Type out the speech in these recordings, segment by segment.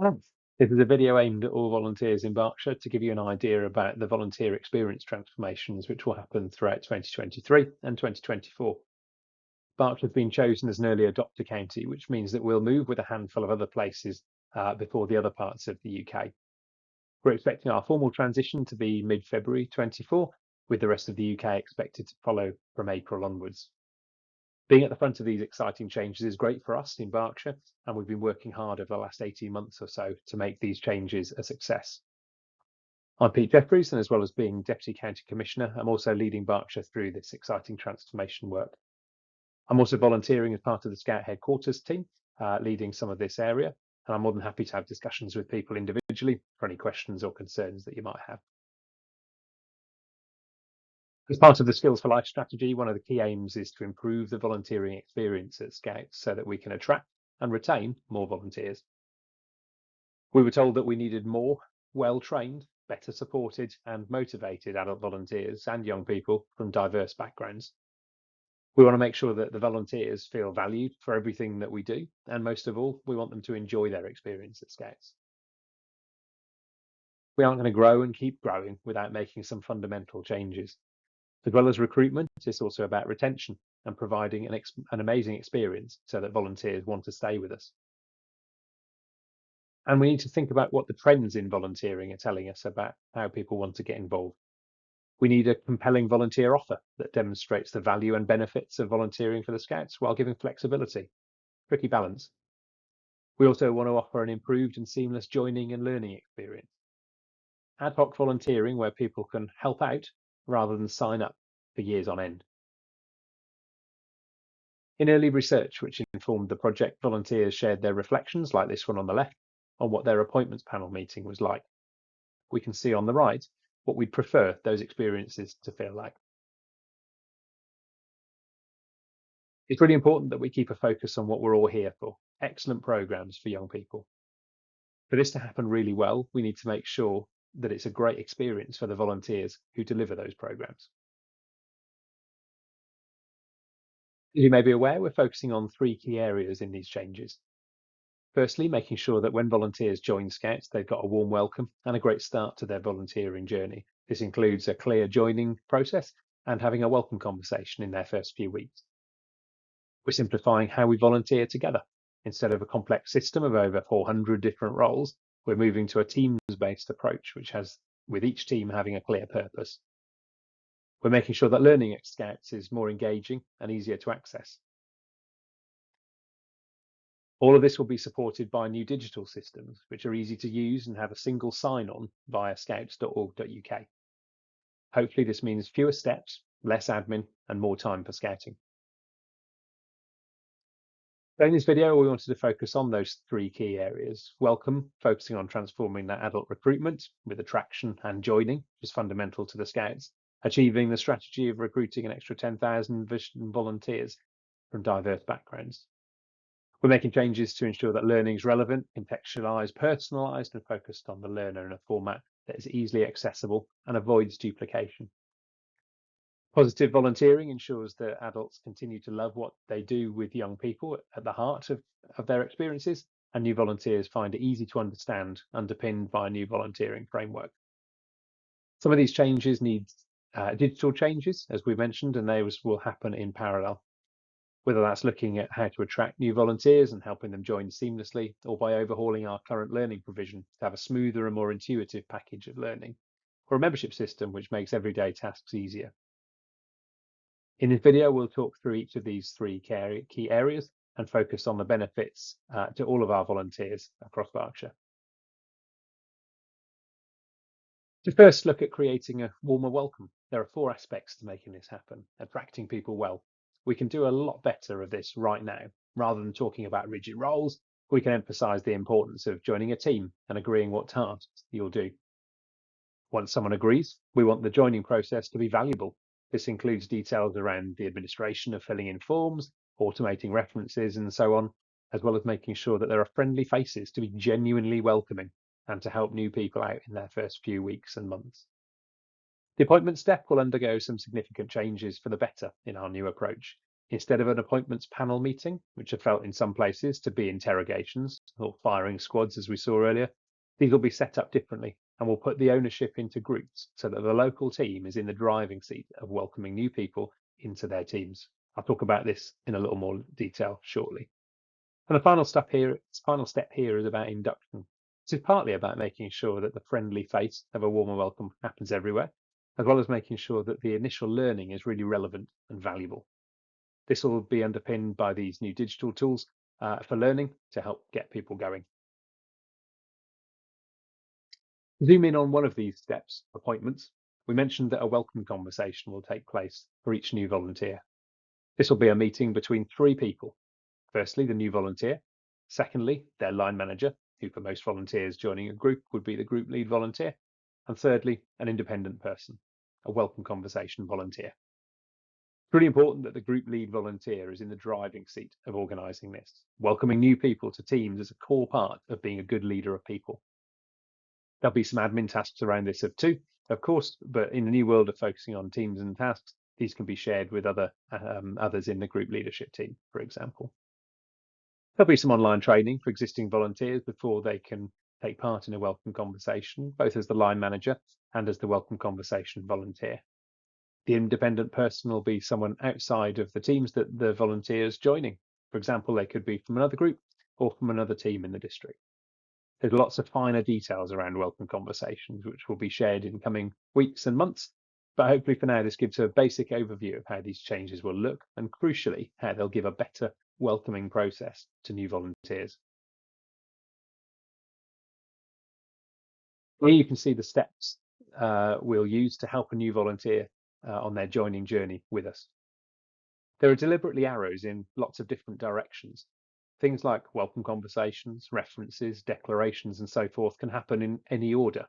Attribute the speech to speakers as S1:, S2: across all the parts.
S1: Oh. This is a video aimed at all volunteers in Berkshire to give you an idea about the volunteer experience transformations which will happen throughout 2023 and 2024. Berkshire has been chosen as an early adopter county, which means that we'll move with a handful of other places before the other parts of the UK. We're expecting our formal transition to be mid-February 24, with the rest of the UK expected to follow from April onwards. Being at the front of these exciting changes is great for us in Berkshire, and we've been working hard over the last 18 months or so to make these changes a success. I'm Pete Jeffries, and as well as being Deputy County Commissioner, I'm also leading Berkshire through this exciting transformation work. I'm also volunteering as part of the Scout Headquarters team, leading some of this area, and I'm more than happy to have discussions with people individually for any questions or concerns that you might have. As part of the Skills for Life strategy, one of the key aims is to improve the volunteering experience at Scouts so that we can attract and retain more volunteers. We were told that we needed more well-trained, better supported and motivated adult volunteers and young people from diverse backgrounds. We want to make sure that the volunteers feel valued for everything that we do, and most of all, we want them to enjoy their experience at Scouts. We aren't going to grow and keep growing without making some fundamental changes. As well as recruitment, it's also about retention and providing an amazing experience so that volunteers want to stay with us. And we need to think about what the trends in volunteering are telling us about how people want to get involved. We need a compelling volunteer offer that demonstrates the value and benefits of volunteering for the Scouts while giving flexibility. Tricky balance. We also want to offer an improved and seamless joining and learning experience. Ad hoc volunteering where people can help out rather than sign up for years on end. In early research which informed the project, volunteers shared their reflections, like this one on the left, on what their appointments panel meeting was like. We can see on the right what we'd prefer those experiences to feel like. It's really important that we keep a focus on what we're all here for, excellent programs for young people. For this to happen really well, we need to make sure that it's a great experience for the volunteers who deliver those programs. As you may be aware, we're focusing on three key areas in these changes. Firstly, making sure that when volunteers join Scouts, they've got a warm welcome and a great start to their volunteering journey. This includes a clear joining process and having a welcome conversation in their first few weeks. We're simplifying how we volunteer together. Instead of a complex system of over 400 different roles, we're moving to a teams-based approach, with each team having a clear purpose. We're making sure that learning at Scouts is more engaging and easier to access. All of this will be supported by new digital systems, which are easy to use and have a single sign-on via scouts.org.uk. Hopefully this means fewer steps, less admin, and more time for scouting. So in this video, we wanted to focus on those three key areas. Welcome, focusing on transforming that adult recruitment with attraction and joining, which is fundamental to the Scouts. Achieving the strategy of recruiting an extra 10,000 volunteers from diverse backgrounds. We're making changes to ensure that learning is relevant, contextualised, personalised, and focused on the learner in a format that is easily accessible and avoids duplication. Positive volunteering ensures that adults continue to love what they do with young people at the heart of their experiences, and new volunteers find it easy to understand, underpinned by a new volunteering framework. Some of these changes need digital changes, as we mentioned, and those will happen in parallel. Whether that's looking at how to attract new volunteers and helping them join seamlessly, or by overhauling our current learning provision to have a smoother and more intuitive package of learning, or a membership system which makes everyday tasks easier. In this video, we'll talk through each of these three key areas and focus on the benefits to all of our volunteers across Berkshire. To first look at creating a warmer welcome, there are four aspects to making this happen. Attracting people well. We can do a lot better of this right now. Rather than talking about rigid roles, we can emphasise the importance of joining a team and agreeing what tasks you'll do. Once someone agrees, we want the joining process to be valuable. This includes details around the administration of filling in forms, automating references, and so on, as well as making sure that there are friendly faces to be genuinely welcoming and to help new people out in their first few weeks and months. The appointment step will undergo some significant changes for the better in our new approach. Instead of an appointments panel meeting, which are felt in some places to be interrogations or firing squads, as we saw earlier, these will be set up differently and will put the ownership into groups so that the local team is in the driving seat of welcoming new people into their teams. I'll talk about this in a little more detail shortly. And the final step here is about induction. This is partly about making sure that the friendly face of a warmer welcome happens everywhere, as well as making sure that the initial learning is really relevant and valuable. This will be underpinned by these new digital tools for learning to help get people going. Zoom in on one of these steps, appointments. We mentioned that a welcome conversation will take place for each new volunteer. This will be a meeting between three people. Firstly, the new volunteer. Secondly, their line manager, who for most volunteers joining a group would be the group lead volunteer. And thirdly, an independent person, a welcome conversation volunteer. It's really important that the group lead volunteer is in the driving seat of organising this. Welcoming new people to teams is a core part of being a good leader of people. There'll be some admin tasks around this too, of course, but in the new world of focusing on teams and tasks, these can be shared with others in the group leadership team, for example. There'll be some online training for existing volunteers before they can take part in a welcome conversation, both as the line manager and as the welcome conversation volunteer. The independent person will be someone outside of the teams that the volunteer is joining. For example, they could be from another group or from another team in the district. There's lots of finer details around welcome conversations, which will be shared in coming weeks and months. But hopefully for now, this gives a basic overview of how these changes will look and crucially, how they'll give a better welcoming process to new volunteers. Here you can see the steps we'll use to help a new volunteer on their joining journey with us. There are deliberately arrows in lots of different directions. Things like welcome conversations, references, declarations, and so forth can happen in any order.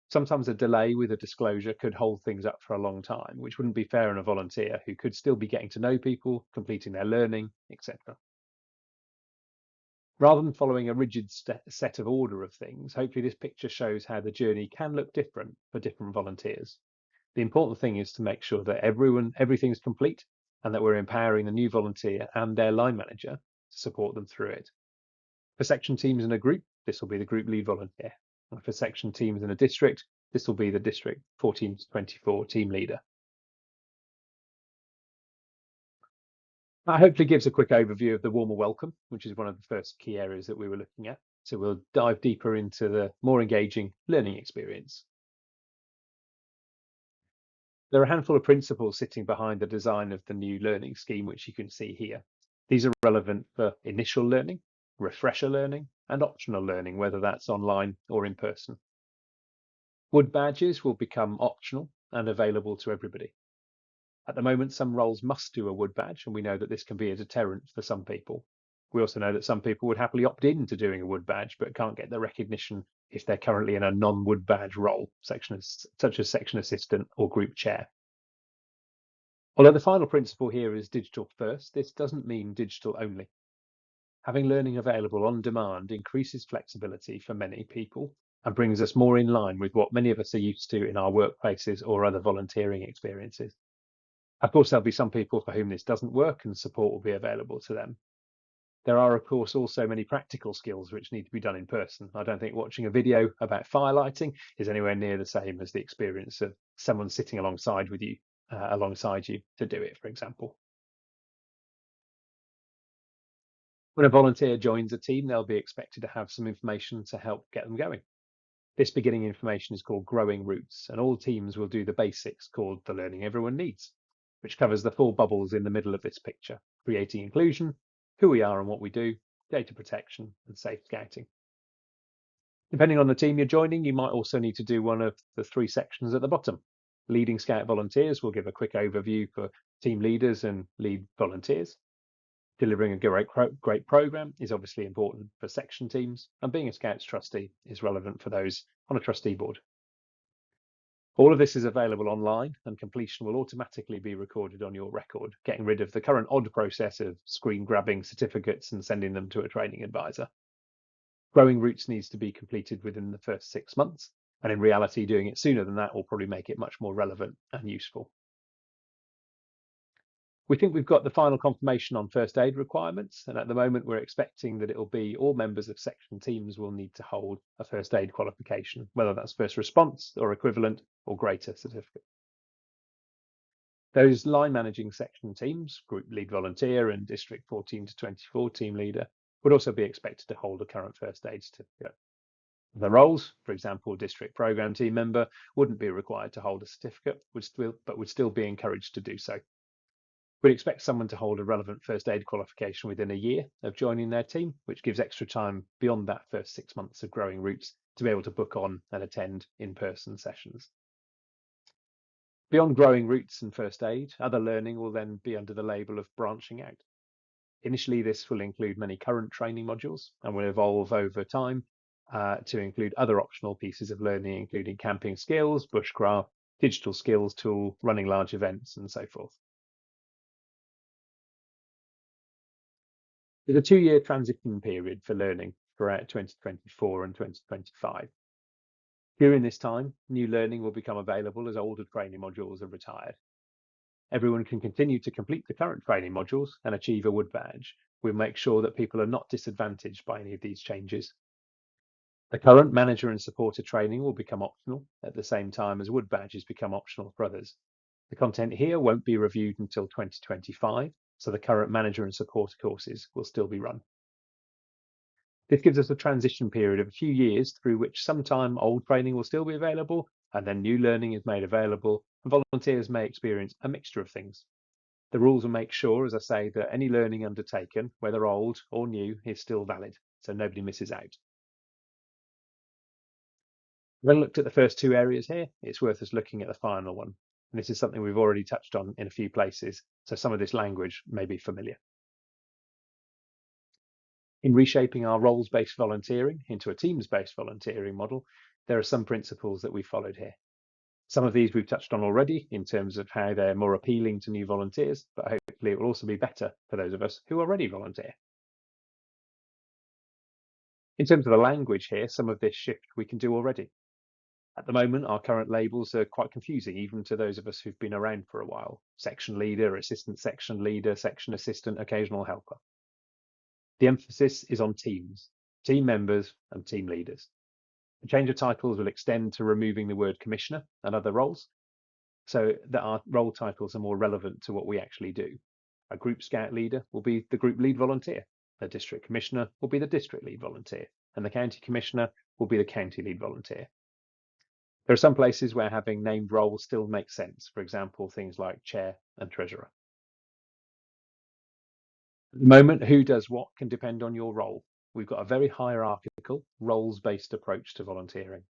S1: Sometimes a delay with a disclosure could hold things up for a long time, which wouldn't be fair on a volunteer who could still be getting to know people, completing their learning, etc. Rather than following a rigid set of order of things, hopefully this picture shows how the journey can look different for different volunteers. The important thing is to make sure that everything's complete and that we're empowering the new volunteer and their line manager to support them through it. For section teams in a group, this will be the group lead volunteer. And for section teams in a district, this will be the district 14 to 24 team leader. That hopefully gives a quick overview of the warmer welcome, which is one of the first key areas that we were looking at. So we'll dive deeper into the more engaging learning experience. There are a handful of principles sitting behind the design of the new learning scheme, which you can see here. These are relevant for initial learning, refresher learning, and optional learning, whether that's online or in person. Wood badges will become optional and available to everybody. At the moment, some roles must do a wood badge, and we know that this can be a deterrent for some people. We also know that some people would happily opt in to doing a wood badge, but can't get the recognition if they're currently in a non-wood badge role, such as section assistant or group chair. Although the final principle here is digital first, this doesn't mean digital only. Having learning available on demand increases flexibility for many people and brings us more in line with what many of us are used to in our workplaces or other volunteering experiences. Of course, there'll be some people for whom this doesn't work and support will be available to them. There are, of course, also many practical skills which need to be done in person. I don't think watching a video about firelighting is anywhere near the same as the experience of someone sitting alongside you to do it, for example. When a volunteer joins a team, they'll be expected to have some information to help get them going. This beginning information is called Growing Roots, and all teams will do the basics called the Learning Everyone Needs, which covers the four bubbles in the middle of this picture: creating inclusion, who we are and what we do, data protection, and safe scouting. Depending on the team you're joining, you might also need to do one of the three sections at the bottom. Leading Scout volunteers will give a quick overview for team leaders and lead volunteers. Delivering a great program is obviously important for section teams, and being a Scouts trustee is relevant for those on a trustee board. All of this is available online, and completion will automatically be recorded on your record, getting rid of the current odd process of screen grabbing certificates and sending them to a training advisor. Growing Roots needs to be completed within the first 6 months, and in reality, doing it sooner than that will probably make it much more relevant and useful. We think we've got the final confirmation on first aid requirements, and at the moment we're expecting that it will be all members of section teams will need to hold a first aid qualification, whether that's first response or equivalent or greater certificate. Those line managing section teams, group lead volunteer and district 14 to 24 team leader, would also be expected to hold a current first aid certificate. The roles, for example, district program team member, wouldn't be required to hold a certificate, but would still be encouraged to do so. We'd expect someone to hold a relevant first aid qualification within a year of joining their team, which gives extra time beyond that first 6 months of growing roots to be able to book on and attend in-person sessions. Beyond growing roots and first aid, other learning will then be under the label of branching out. Initially, this will include many current training modules and will evolve over time to include other optional pieces of learning, including camping skills, bushcraft, digital skills tool, running large events, and so forth. There's a 2-year transition period for learning throughout 2024 and 2025. During this time, new learning will become available as older training modules are retired. Everyone can continue to complete the current training modules and achieve a wood badge. We'll make sure that people are not disadvantaged by any of these changes. The current manager and supporter training will become optional at the same time as wood badges become optional for others. The content here won't be reviewed until 2025, so the current manager and supporter courses will still be run. This gives us a transition period of a few years through which sometime old training will still be available and then new learning is made available, and volunteers may experience a mixture of things. The rules will make sure, as I say, that any learning undertaken, whether old or new, is still valid, so nobody misses out. When looked at the first 2 areas here, it's worth us looking at the final one. And this is something we've already touched on in a few places, so some of this language may be familiar. In reshaping our roles-based volunteering into a teams-based volunteering model, there are some principles that we followed here. Some of these we've touched on already in terms of how they're more appealing to new volunteers, but hopefully it will also be better for those of us who already volunteer. In terms of the language here, some of this shift we can do already. At the moment, our current labels are quite confusing, even to those of us who've been around for a while. Section leader, assistant section leader, section assistant, occasional helper. The emphasis is on teams, team members and team leaders. The change of titles will extend to removing the word commissioner and other roles, so that our role titles are more relevant to what we actually do. A group scout leader will be the group lead volunteer. A district commissioner will be the district lead volunteer. And the county commissioner will be the county lead volunteer. There are some places where having named roles still makes sense. For example, things like chair and treasurer. At the moment, who does what can depend on your role. We've got a very hierarchical, roles-based approach to volunteering.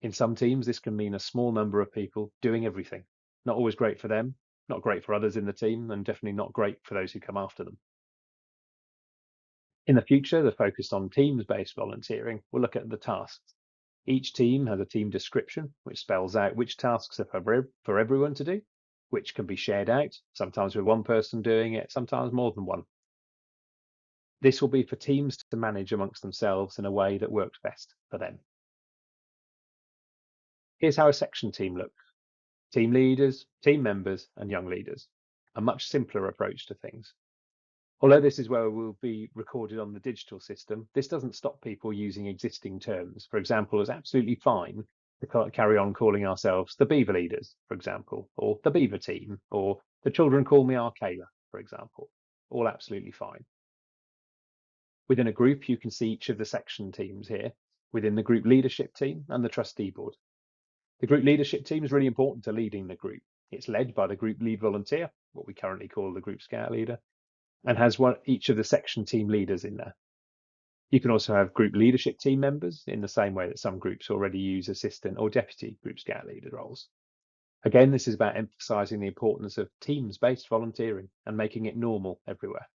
S1: In some teams, this can mean a small number of people doing everything. Not always great for them, not great for others in the team, and definitely not great for those who come after them. In the future, the focus on teams-based volunteering will look at the tasks. Each team has a team description, which spells out which tasks are for everyone to do, which can be shared out, sometimes with one person doing it, sometimes more than one. This will be for teams to manage amongst themselves in a way that works best for them. Here's how a section team looks. Team leaders, team members, and young leaders. A much simpler approach to things. Although this is where we'll be recorded on the digital system, this doesn't stop people using existing terms. For example, it's absolutely fine to carry on calling ourselves the Beaver Leaders, for example, or the Beaver Team, or the children call me Arcala, for example. All absolutely fine. Within a group, you can see each of the section teams here, within the group leadership team and the trustee board. The group leadership team is really important to leading the group. It's led by the group lead volunteer, what we currently call the group scout leader, and has each of the section team leaders in there. You can also have group leadership team members in the same way that some groups already use assistant or deputy group scout leader roles. Again, this is about emphasising the importance of teams-based volunteering and making it normal everywhere.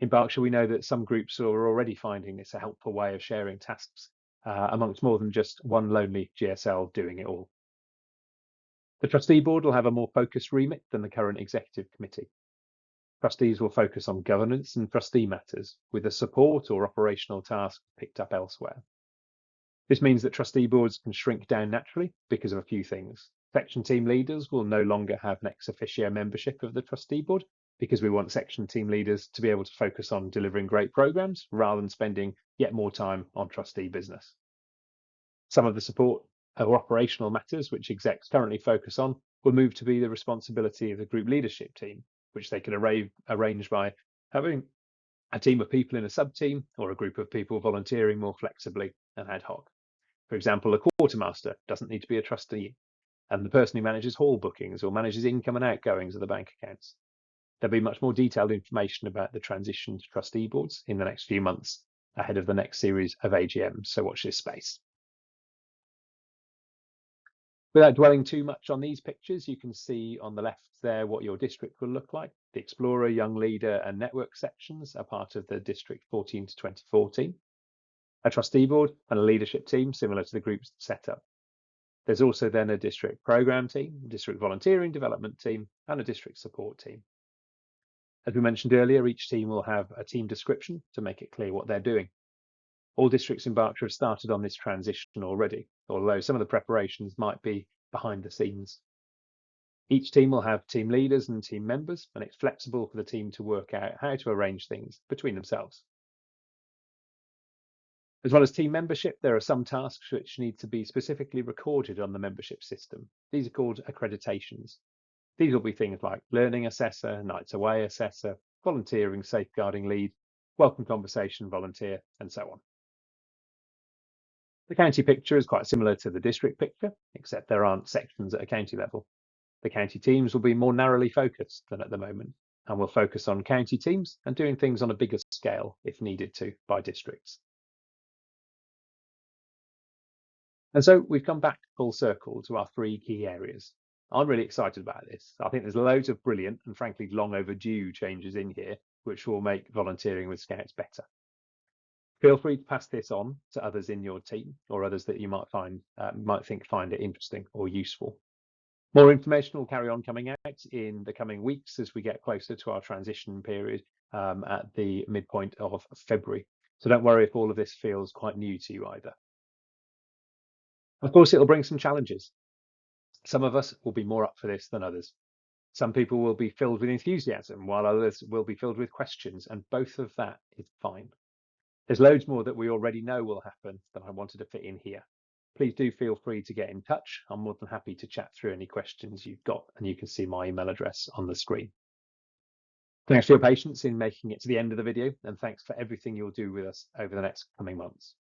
S1: In Berkshire, we know that some groups are already finding this a helpful way of sharing tasks amongst more than just one lonely GSL doing it all. The trustee board will have a more focused remit than the current executive committee. Trustees will focus on governance and trustee matters, with the support or operational tasks picked up elsewhere. This means that trustee boards can shrink down naturally because of a few things. Section team leaders will no longer have an ex officio membership of the trustee board, because we want section team leaders to be able to focus on delivering great programs rather than spending yet more time on trustee business. Some of the support or operational matters which execs currently focus on will move to be the responsibility of the group leadership team, which they can arrange by having a team of people in a sub-team or a group of people volunteering more flexibly and ad hoc. For example, a quartermaster doesn't need to be a trustee, and the person who manages hall bookings or manages income and outgoings of the bank accounts. There'll be much more detailed information about the transition to trustee boards in the next few months ahead of the next series of AGMs, so watch this space. Without dwelling too much on these pictures, you can see on the left there what your district will look like. The Explorer, Young Leader and Network sections are part of the District 14 to 2014. A trustee board and a leadership team similar to the group's setup. There's also then a district program team, district volunteering development team and a district support team. As we mentioned earlier, each team will have a team description to make it clear what they're doing. All districts in Berkshire have started on this transition already, although some of the preparations might be behind the scenes. Each team will have team leaders and team members, and it's flexible for the team to work out how to arrange things between themselves. As well as team membership, there are some tasks which need to be specifically recorded on the membership system. These are called accreditations. These will be things like learning assessor, nights away assessor, volunteering safeguarding lead, welcome conversation volunteer, and so on. The county picture is quite similar to the district picture, except there aren't sections at a county level. The county teams will be more narrowly focused than at the moment, and will focus on county teams and doing things on a bigger scale if needed to by districts. And so we've come back full circle to our 3 key areas. I'm really excited about this. I think there's loads of brilliant and frankly long overdue changes in here, which will make volunteering with Scouts better. Feel free to pass this on to others in your team or others that you might find it interesting or useful. More information will carry on coming out in the coming weeks as we get closer to our transition period at the midpoint of February. So don't worry if all of this feels quite new to you either. Of course, it'll bring some challenges. Some of us will be more up for this than others. Some people will be filled with enthusiasm, while others will be filled with questions, and both of that is fine. There's loads more that we already know will happen that I wanted to fit in here. Please do feel free to get in touch. I'm more than happy to chat through any questions you've got, and you can see my email address on the screen. Thanks for your patience in making it to the end of the video, and thanks for everything you'll do with us over the next coming months.